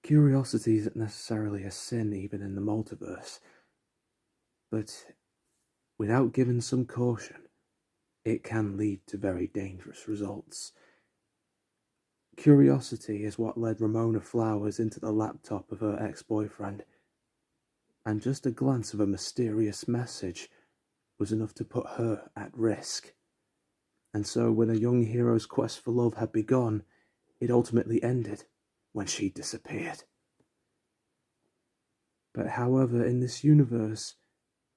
Curiosity isn't necessarily a sin even in the multiverse, but without giving some caution, it can lead to very dangerous results. Curiosity is what led Ramona Flowers into the laptop of her ex-boyfriend, and just a glance of a mysterious message was enough to put her at risk. And so when a young hero's quest for love had begun, it ultimately ended when she disappeared. But however, in this universe,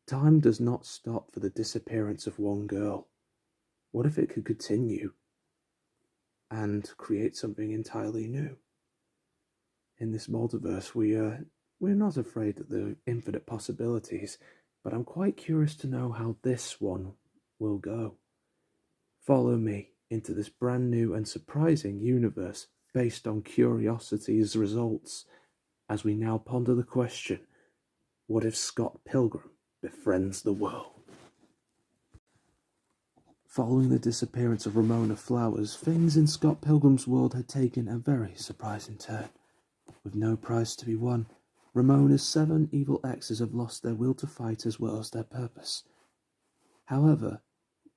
time does not stop for the disappearance of one girl. What if it could continue and create something entirely new? In this multiverse, we're not afraid of the infinite possibilities, but I'm quite curious to know how this one will go. Follow me into this brand new and surprising universe based on curiosity's results, as we now ponder the question, what if Scott Pilgrim befriends the world? Following the disappearance of Ramona Flowers, things in Scott Pilgrim's world had taken a very surprising turn. With no prize to be won, Ramona's 7 evil exes have lost their will to fight as well as their purpose. However,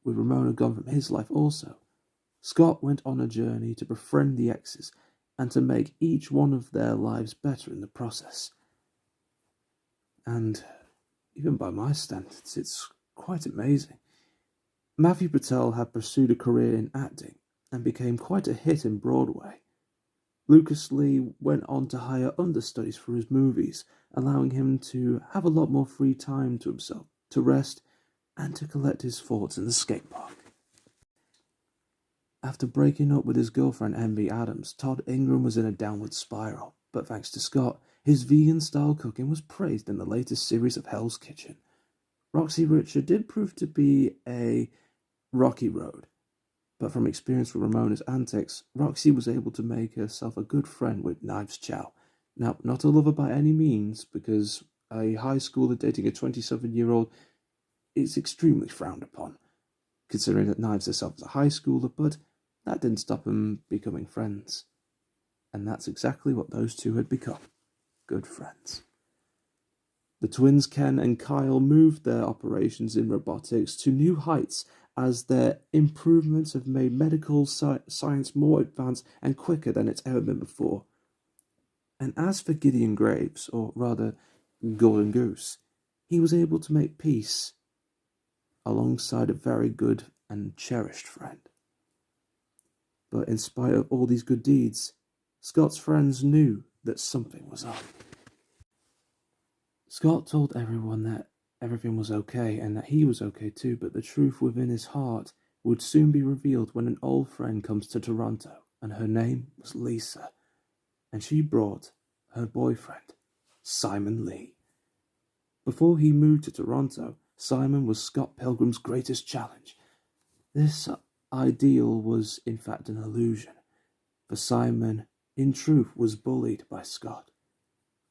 with Ramona gone from his life also, Scott went on a journey to befriend the exes and to make each one of their lives better in the process. And even by my standards, it's quite amazing. Matthew Patel had pursued a career in acting and became quite a hit in Broadway. Lucas Lee went on to hire understudies for his movies, allowing him to have a lot more free time to himself, to rest, and to collect his thoughts in the skate park. After breaking up with his girlfriend Envy Adams, Todd Ingram was in a downward spiral, but thanks to Scott, his vegan-style cooking was praised in the latest series of Hell's Kitchen. Roxy Richard did prove to be a rocky road, but from experience with Ramona's antics, Roxy was able to make herself a good friend with Knives Chow. Now, not a lover by any means, because a high schooler dating a 27-year-old is extremely frowned upon, considering that Knives herself is a high schooler, but that didn't stop them becoming friends. And that's exactly what those two had become. Good friends. The twins Ken and Kyle moved their operations in robotics to new heights as their improvements have made medical science more advanced and quicker than it's ever been before. And as for Gideon Graves, or rather Golden Goose, he was able to make peace alongside a very good and cherished friend. But in spite of all these good deeds, Scott's friends knew that something was up. Scott told everyone that everything was okay and that he was okay too, but the truth within his heart would soon be revealed when an old friend comes to Toronto, and her name was Lisa, and she brought her boyfriend, Simon Lee. Before he moved to Toronto, Simon was Scott Pilgrim's greatest challenge. This ideal was in fact an illusion, for Simon, in truth, was bullied by Scott.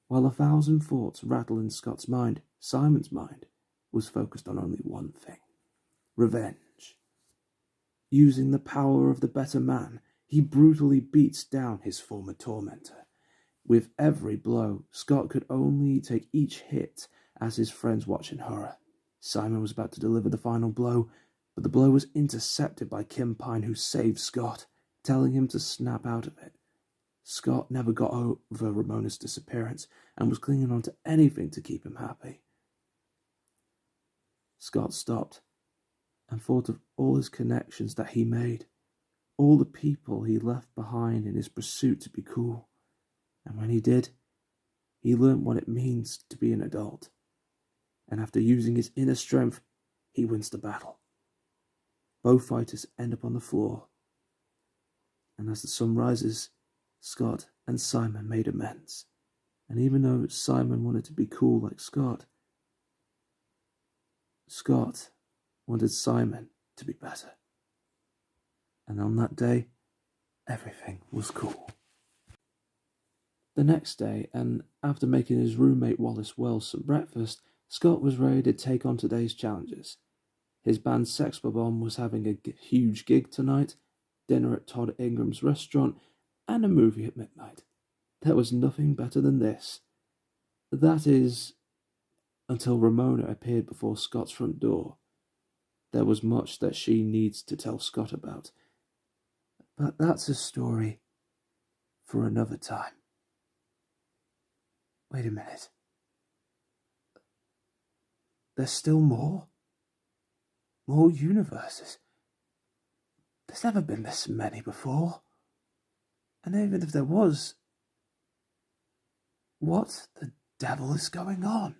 While 1,000 thoughts rattled in Scott's mind, Simon's mind was focused on only one thing: revenge. Using the power of the better man, he brutally beats down his former tormentor. With every blow, Scott could only take each hit as his friends watched in horror. Simon was about to deliver the final blow, but the blow was intercepted by Kim Pine, who saved Scott, telling him to snap out of it. Scott never got over Ramona's disappearance and was clinging on to anything to keep him happy. Scott stopped and thought of all his connections that he made, all the people he left behind in his pursuit to be cool. And when he did, he learned what it means to be an adult. And after using his inner strength, he wins the battle. Both fighters end up on the floor. And as the sun rises, Scott and Simon made amends. And even though Simon wanted to be cool like Scott wanted Simon to be better. And on that day, everything was cool. The next day, and after making his roommate Wallace Wells some breakfast, Scott was ready to take on today's challenges. His band Sex Bomb was having a huge gig tonight, dinner at Todd Ingram's restaurant, and a movie at midnight. There was nothing better than this. That is, until Ramona appeared before Scott's front door. There was much that she needs to tell Scott about. But that's a story for another time. Wait a minute. There's still more? More universes? There's never been this many before. And even if there was, what the devil is going on?